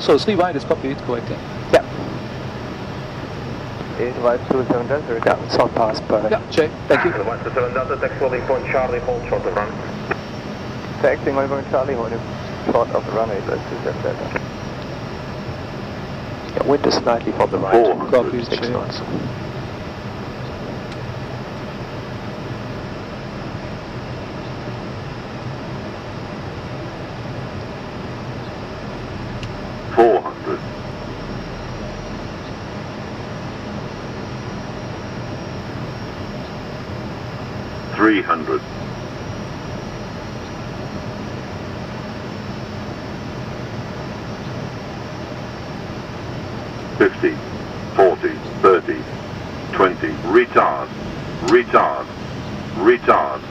So 3 wide is copied, correct? Yeah. 8 wide 27 Delta. Yeah, it's on pass, perfect. Yeah, check. Thank you. 127 Delta, taxi holding point Charlie, hold short of run. Taxiing holding point Charlie, holding short of the runway, so 27 Delta. Yeah, wind is slightly from the right. 400. Copy, 6 check. knots. Three hundred. 50, 40, 30, 20, retard, retard, retard.